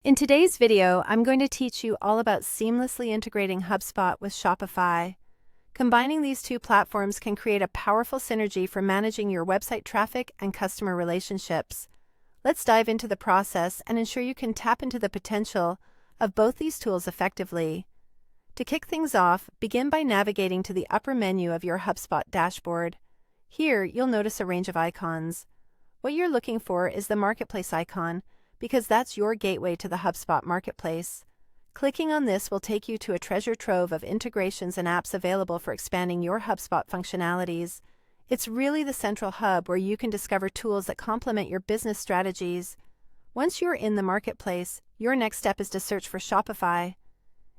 In today's video, I'm going to teach you all about seamlessly integrating HubSpot with Shopify. Combining these two platforms can create a powerful synergy for managing your website traffic and customer relationships. Let's dive into the process and ensure you can tap into the potential of both these tools effectively. To kick things off, begin by navigating to the upper menu of your HubSpot dashboard. Here, you'll notice a range of icons. What you're looking for is the Marketplace icon, because that's your gateway to the HubSpot marketplace. Clicking on this will take you to a treasure trove of integrations and apps available for expanding your HubSpot functionalities. It's really the central hub where you can discover tools that complement your business strategies. Once you're in the marketplace, your next step is to search for Shopify.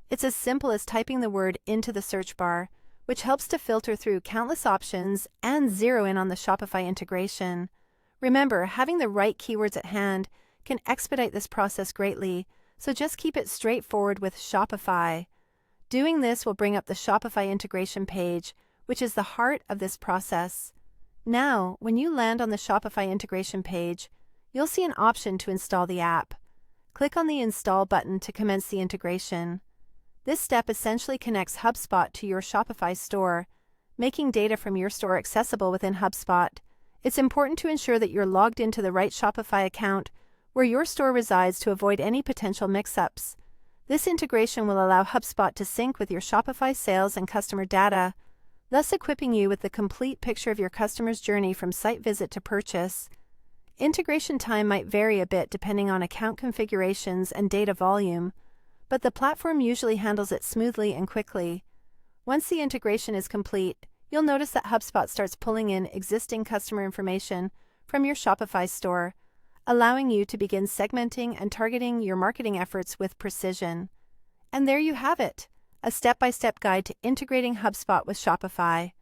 It's as simple as typing the word into the search bar, which helps to filter through countless options and zero in on the Shopify integration. Remember, having the right keywords at hand can expedite this process greatly, so just keep it straightforward with Shopify. Doing this will bring up the Shopify integration page, which is the heart of this process. Now, when you land on the Shopify integration page, you'll see an option to install the app. Click on the Install button to commence the integration. This step essentially connects HubSpot to your Shopify store, making data from your store accessible within HubSpot. It's important to ensure that you're logged into the right Shopify account where your store resides to avoid any potential mix-ups. This integration will allow HubSpot to sync with your Shopify sales and customer data, thus equipping you with the complete picture of your customer's journey from site visit to purchase. Integration time might vary a bit depending on account configurations and data volume, but the platform usually handles it smoothly and quickly. Once the integration is complete, you'll notice that HubSpot starts pulling in existing customer information from your Shopify store, allowing you to begin segmenting and targeting your marketing efforts with precision. And there you have it, a step-by-step guide to integrating HubSpot with Shopify.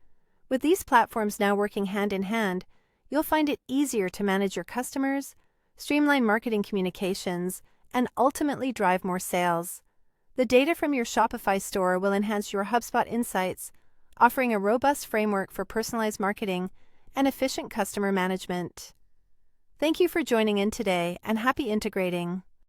With these platforms now working hand in hand, you'll find it easier to manage your customers, streamline marketing communications, and ultimately drive more sales. The data from your Shopify store will enhance your HubSpot insights, offering a robust framework for personalized marketing and efficient customer management. Thank you for joining in today, and happy integrating.